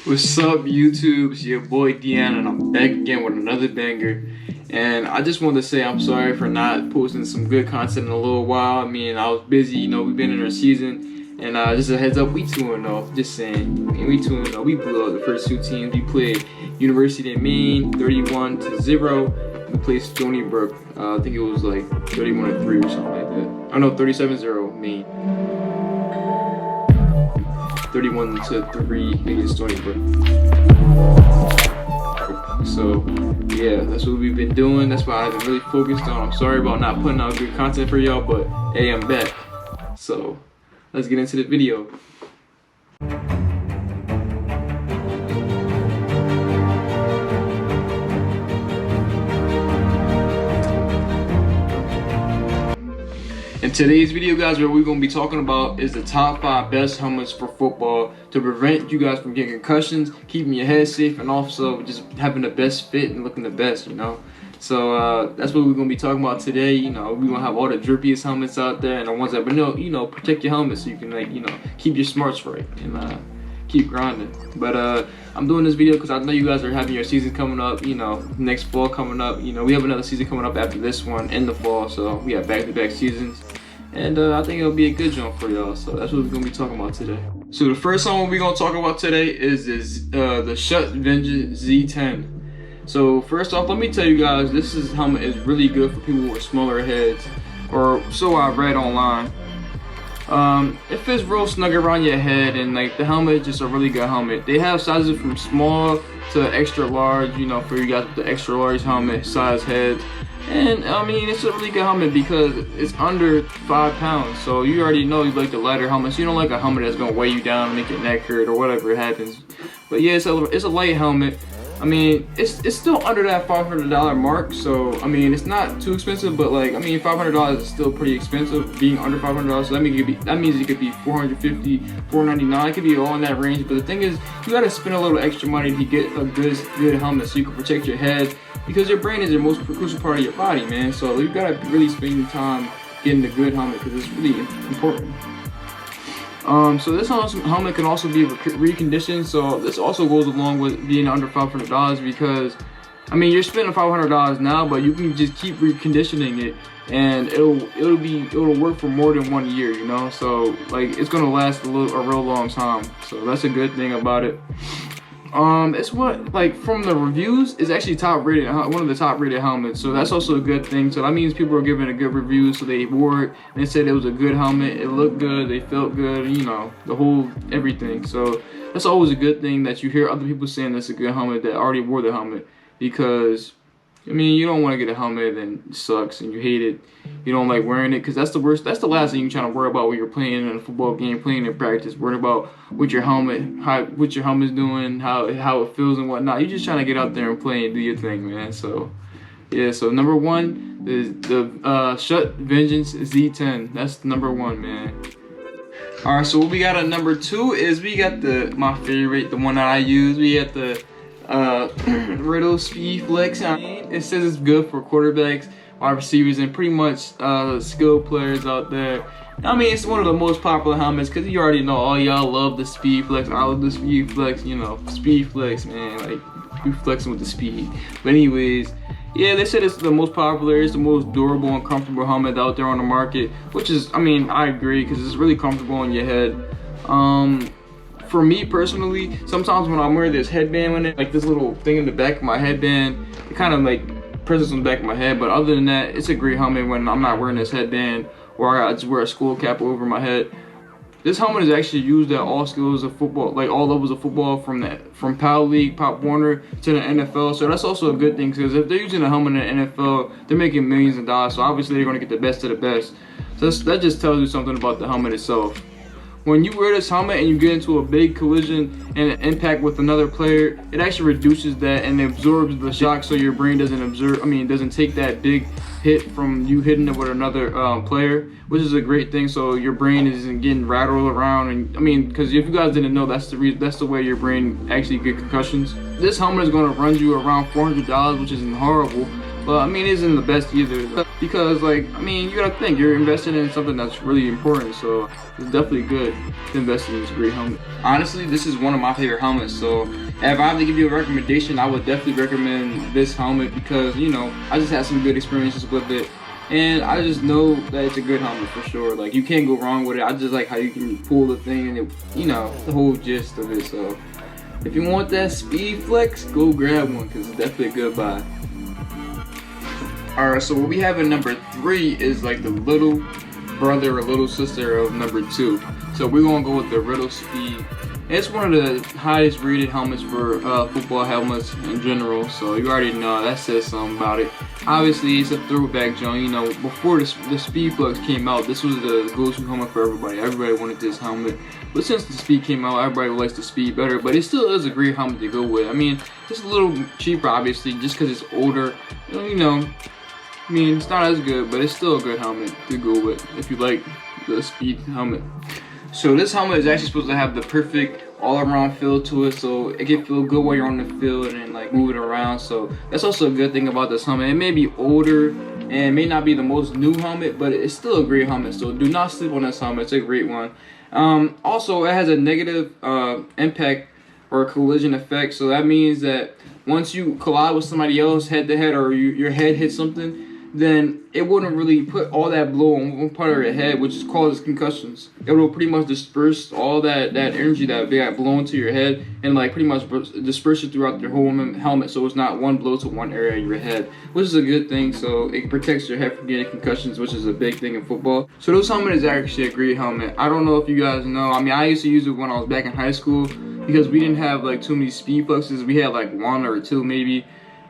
What's up, YouTube? It's your boy Deanna, and I'm back again with another banger. And I just wanted to say I'm sorry for not posting some good content in a little while. I mean, I was busy, you know, we've been in our season. And just a heads up, we 2-0. Just saying, I mean, we 2-0. We blew out the first two teams. We played University of Maine 31-0. We played Stony Brook. I think it was like 31-3 or something like that. Oh no, 37-0 Maine. 31-3 against Stony Brook. So yeah, that's what we've been doing. That's why I've been really focused on. I'm sorry about not putting out good content for y'all, but hey, I'm back. So let's get into the video. In today's video, guys, what we're going to be talking about is the top 5 best helmets for football to prevent you guys from getting concussions, keeping your head safe, and also just having the best fit and looking the best, you know. So that's what we're going to be talking about today. You know, we're going to have all the drippiest helmets out there and the ones that, but no, you know, protect your helmet so you can, like, you know, keep your smarts right and keep grinding. But I'm doing this video because I know you guys are having your season coming up, you know, next fall coming up. You know, we have another season coming up after this one in the fall, so we have back-to-back seasons. And I think it'll be a good jump for y'all, so that's what we're gonna be talking about today. So the first helmet we're gonna talk about today is the Schutt Vengeance Z10. So first off, let me tell you guys, this helmet is really good for people with smaller heads, or so I read online. It fits real snug around your head, and like the helmet is just a really good helmet. They have sizes from small to extra large, you know, for you guys with the extra large helmet size heads. And I mean, it's a really good helmet because it's under 5 pounds, so you already know you like the lighter helmets. You don't like a helmet that's gonna weigh you down and make your neck hurt or whatever happens. But yeah, it's a light helmet. I mean, it's still under that $500 mark, so I mean, it's not too expensive, but like, I mean, $500 is still pretty expensive, being under $500. So that means it could be $450, $499. It could be all in that range. But the thing is, you gotta spend a little extra money to get a good helmet so you can protect your head, because your brain is the most crucial part of your body, man. So you gotta really spend your time getting the good helmet because it's really important. So this helmet can also be reconditioned, so this also goes along with being under $500, because I mean, you're spending $500 now, but you can just keep reconditioning it and it'll work for more than 1 year, you know. So like, it's gonna last a real long time, so that's a good thing about it. It's what, like, from the reviews, it's actually top rated, one of the top rated helmets, so that's also a good thing. So that means people are giving a good review, so they wore it and they said it was a good helmet, it looked good, they felt good, you know, the whole everything. So that's always a good thing that you hear other people saying that's a good helmet that already wore the helmet, because I mean, you don't want to get a helmet and it sucks and you hate it, you don't like wearing it, because that's the worst, that's the last thing you're trying to worry about when you're playing in a football game, playing in practice, worrying about what your helmet's doing, how it feels and whatnot. You're just trying to get out there and play and do your thing, man. So yeah, so number 1 is the Schutt Vengeance Z10. That's number 1, man. Alright, so what we got at number 2 is we got my favorite, the one that I use. We got the Riddell SpeedFlex. It says it's good for quarterbacks, wide receivers, and pretty much skilled players out there. I mean, it's one of the most popular helmets because you already know all y'all love the SpeedFlex. I love the SpeedFlex, you know, SpeedFlex, man. Like, you flexing with the speed. But anyways, yeah, they said it's the most popular, it's the most durable and comfortable helmet out there on the market, which is, I mean, I agree, because it's really comfortable on your head. For me personally, sometimes when I'm wearing this headband on it, like this little thing in the back of my headband, it kind of like presses on the back of my head. But other than that, it's a great helmet when I'm not wearing this headband, or I just wear a skull cap over my head. This helmet is actually used at all skills of football, like all levels of football, from PAL League, Pop Warner, to the NFL. So that's also a good thing, because if they're using a helmet in the NFL, they're making millions of dollars. So obviously they're going to get the best of the best. So that just tells you something about the helmet itself. When you wear this helmet and you get into a big collision and an impact with another player, it actually reduces that and absorbs the shock, so your brain doesn't take that big hit from you hitting it with another player, which is a great thing. So your brain isn't getting rattled around, and I mean, because if you guys didn't know, that's the way your brain actually get concussions. This helmet is going to run you around $400, which isn't horrible but I mean, it isn't the best either, because like, I mean, you gotta think, you're investing in something that's really important, so it's definitely good to invest in this great helmet. Honestly, this is one of my favorite helmets, so if I have to give you a recommendation, I would definitely recommend this helmet, because, you know, I just had some good experiences with it, and I just know that it's a good helmet for sure. Like, you can't go wrong with it. I just like how you can pull the thing, and it, you know, the whole gist of it. So if you want that SpeedFlex, go grab one, because it's definitely a good buy. Alright, so what we have at number 3 is like the little brother or little sister of number 2. So we're gonna go with the Riddell Speed. It's one of the highest rated helmets for football helmets in general, so you already know that says something about it. Obviously, it's a throwback, John. You know, before the SpeedFlex came out, this was the go-to helmet for everybody. Everybody wanted this helmet, but since the Speed came out, everybody likes the Speed better. But it still is a great helmet to go with. I mean, it's a little cheaper, obviously, just because it's older. You know, I mean, it's not as good, but it's still a good helmet to go with if you like the Speed helmet. So this helmet is actually supposed to have the perfect all-around feel to it, so it can feel good while you're on the field and like moving around. So that's also a good thing about this helmet. It may be older and may not be the most new helmet, but it's still a great helmet. So do not sleep on this helmet. It's a great one. Also, it has a negative impact or collision effect. So that means that once you collide with somebody else head to head, or your head hits something, then it wouldn't really put all that blow on one part of your head, which causes concussions. It will pretty much disperse all that energy that got blown to your head, and like pretty much disperse it throughout your whole helmet, so it's not one blow to one area of your head, which is a good thing. So it protects your head from getting concussions, which is a big thing in football. So this helmet is actually a great helmet. I don't know if you guys know, I mean, I used to use it when I was back in high school, because we didn't have like too many SpeedFlexes. We had like 1 or 2 maybe.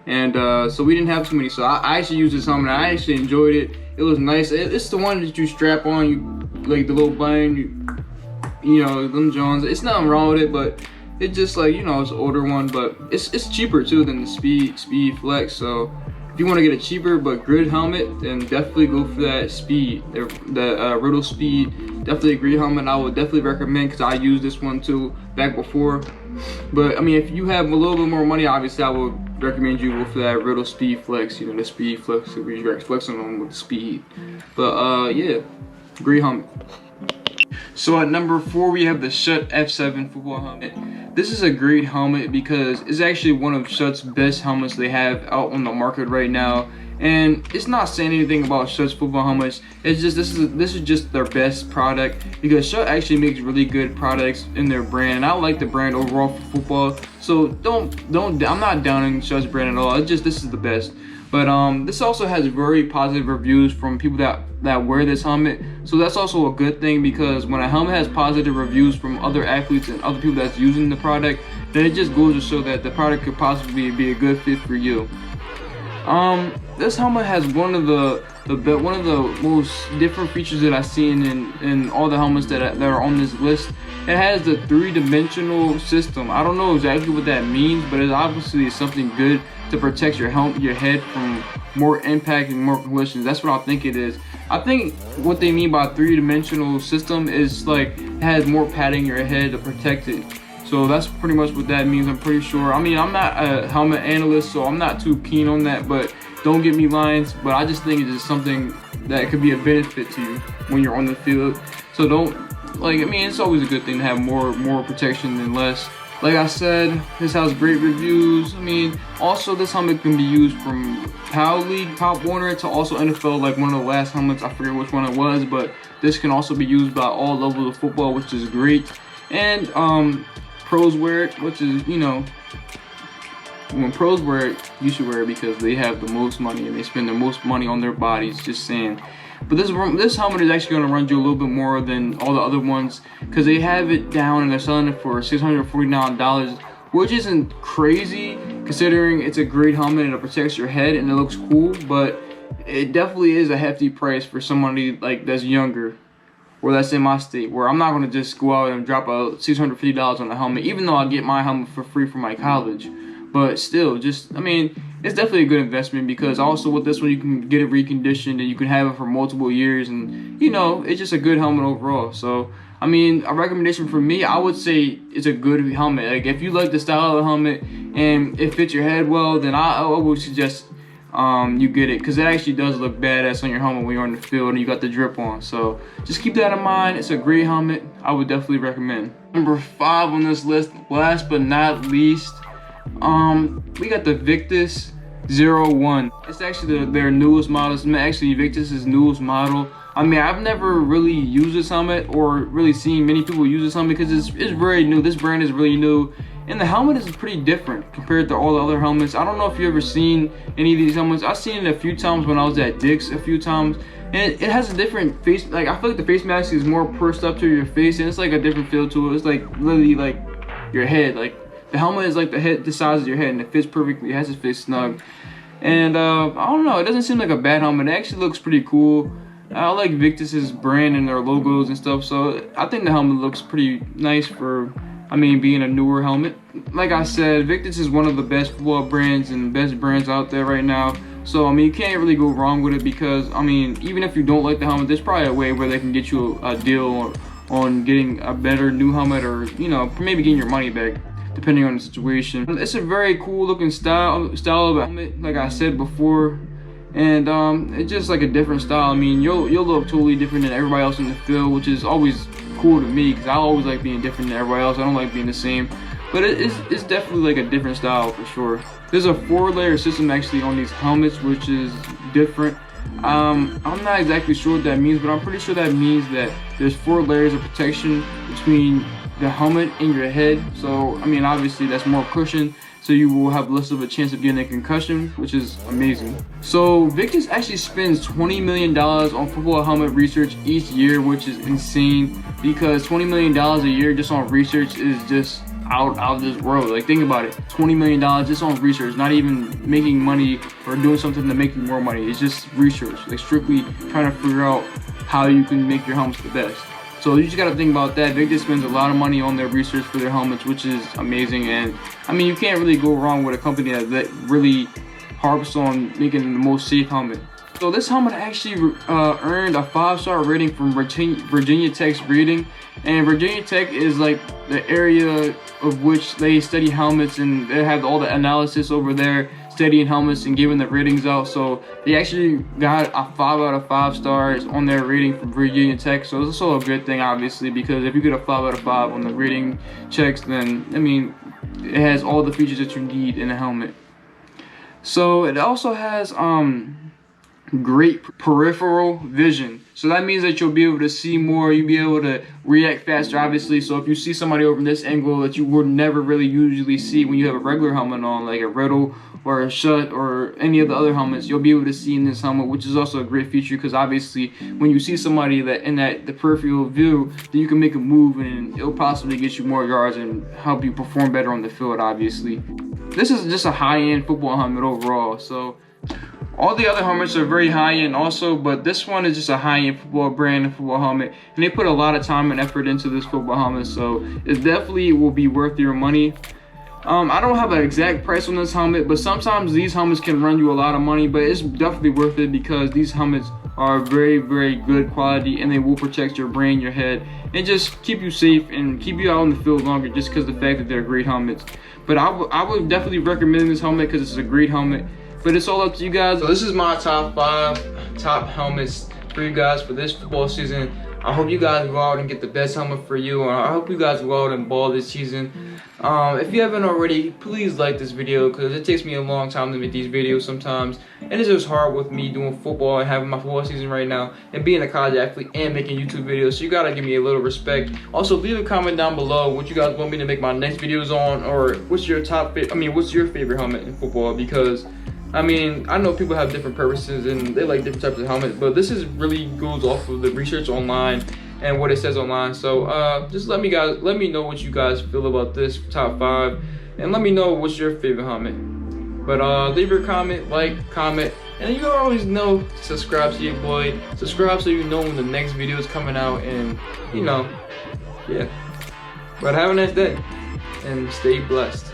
And so we didn't have too many, so I actually used this helmet. I actually enjoyed it. It was nice. It's the one that you strap on, you like the little button, you know, them Jones. It's nothing wrong with it, but it's just like, you know, it's an older one, but it's cheaper too than the SpeedFlex. So if you want to get a cheaper but good helmet, then definitely go for that Speed, the Riddell Speed. Definitely a great helmet. I would definitely recommend, because I used this one too back before. But I mean, if you have a little bit more money, obviously I would recommend you go for that Riddell SpeedFlex. You know, the SpeedFlex, where you're flexing on with the speed. But yeah, great helmet. So at number 4, we have the Schutt F7 football helmet. This is a great helmet because it's actually one of Schutt's best helmets they have out on the market right now. And it's not saying anything about Schutt's football helmets. It's just this is just their best product, because Schutt actually makes really good products in their brand. And I like the brand overall for football. So don't I'm not downing Schutt's brand at all. It's just this is the best. But this also has very positive reviews from people that wear this helmet. So that's also a good thing, because when a helmet has positive reviews from other athletes and other people that's using the product, then it just goes to show that the product could possibly be a good fit for you. This helmet has one of the most different features that I've seen in all the helmets that are on this list. It has the 3-dimensional system. I don't know exactly what that means, but it obviously is something good to protect your head from more impact and more collisions. That's what I think it is. I think what they mean by 3-dimensional system is like it has more padding in your head to protect it. So that's pretty much what that means, I'm pretty sure. I mean, I'm not a helmet analyst, so I'm not too keen on that, but don't get me lines, but I just think it's just something that could be a benefit to you when you're on the field. So don't, like, I mean, it's always a good thing to have more protection than less. Like I said, this has great reviews. I mean, also this helmet can be used from PAL League, Pop Warner, to also NFL, like one of the last helmets, I forget which one it was, but this can also be used by all levels of football, which is great. And pros wear it, which is, you know, when pros wear it, you should wear it because they have the most money and they spend the most money on their bodies, just saying. But this helmet is actually going to run you a little bit more than all the other ones, because they have it down and they're selling it for $649, which isn't crazy considering it's a great helmet and it protects your head and it looks cool, but it definitely is a hefty price for somebody like that's younger, or that's in my state, where I'm not going to just go out and drop $650 on a helmet, even though I get my helmet for free from my college. But still, just, I mean, it's definitely a good investment, because also with this one you can get it reconditioned and you can have it for multiple years, and you know, it's just a good helmet overall. So I mean, a recommendation for me, I would say it's a good helmet. Like if you like the style of the helmet and it fits your head well, then I would suggest you get it, because it actually does look badass on your helmet when you're on the field and you got the drip on. So just keep that in mind. It's a great helmet. I would definitely recommend. Number 5 on this list, last but not least, we got the Victus Zero1. It's actually their newest model. It's actually Victus's newest model. I mean, I've never really used this helmet or really seen many people use this helmet because it's very new. This brand is really new, and the helmet is pretty different compared to all the other helmets. I don't know if you've ever seen any of these helmets. I've seen it a few times when I was at Dick's a few times, and it has a different face. Like, I feel like the face mask is more pursed up to your face, and it's like a different feel to it. It's like literally like your head. Like, the helmet is like the size of your head, and it fits perfectly. It has its face snug, and I don't know. It doesn't seem like a bad helmet. It actually looks pretty cool. I like Victus's brand and their logos and stuff, so I think the helmet looks pretty nice for, I mean, being a newer helmet. Like I said, Victus is one of the best football brands and best brands out there right now. So, I mean, you can't really go wrong with it because, I mean, even if you don't like the helmet, there's probably a way where they can get you a deal on getting a better new helmet, or, you know, maybe getting your money back, depending on the situation. It's a very cool looking style of helmet, like I said before. And it's just like a different style. I mean, you'll look totally different than everybody else in the field, which is always cool to me because I always like being different than everybody else. I don't like being the same, but it's definitely like a different style for sure. There's a 4-layer system actually on these helmets, which is different. I'm not exactly sure what that means, but I'm pretty sure that means that there's 4 layers of protection between the helmet and your head. So, I mean, obviously that's more cushion, so you will have less of a chance of getting a concussion, which is amazing. So Victus actually spends $20 million on football helmet research each year, which is insane, because $20 million a year just on research is just out of this world. Like, think about it, $20 million just on research, not even making money or doing something to make you more money. It's just research, like strictly trying to figure out how you can make your helmets the best. So you just got to think about that. Victus spends a lot of money on their research for their helmets, which is amazing. And I mean, you can't really go wrong with a company that really harps on making the most safe helmet. So this helmet actually earned a 5-star rating from Virginia Tech's rating. And Virginia Tech is like the area of which they study helmets, and they have all the analysis over there, studying helmets and giving the ratings out. So they actually got a 5 out of 5 stars on their rating from Virginia Tech. So it's also a good thing, obviously, because if you get a 5 out of 5 on the rating checks, then I mean, it has all the features that you need in a helmet. So it also has great peripheral vision. So that means that you'll be able to see more, you'll be able to react faster, obviously. So if you see somebody over this angle that you would never really usually see when you have a regular helmet on, like a Riddell or a Schutt or any of the other helmets, you'll be able to see in this helmet, which is also a great feature, because obviously when you see somebody that in the peripheral view, then you can make a move and it'll possibly get you more yards and help you perform better on the field, obviously. This is just a high-end football helmet overall. So all the other helmets are very high-end also, but this one is just a high-end football brand and football helmet, and they put a lot of time and effort into this football helmet, so it definitely will be worth your money. I don't have an exact price on this helmet, but sometimes these helmets can run you a lot of money, but it's definitely worth it because these helmets are very, very good quality, and they will protect your brain, your head, and just keep you safe and keep you out on the field longer, just because of the fact that they're great helmets. But I would definitely recommend this helmet because it's a great helmet. But it's all up to you guys. So this is my top 5 helmets for you guys for this football season. I hope you guys go out and get the best helmet for you. I hope you guys go out and ball this season. If you haven't already, please like this video, because it takes me a long time to make these videos sometimes. And it's just hard with me doing football and having my football season right now and being a college athlete and making YouTube videos. So you gotta give me a little respect. Also, leave a comment down below what you guys want me to make my next videos on, or what's your what's your favorite helmet in football, because I mean, I know people have different purposes and they like different types of helmets, but this is really goes off of the research online and what it says online. So just let me know what you guys feel about this top 5, and let me know what's your favorite helmet. But leave your comment, comment, and you always know, subscribe to your boy. Subscribe so you know when the next video is coming out, and you know, yeah. But have a nice day and stay blessed.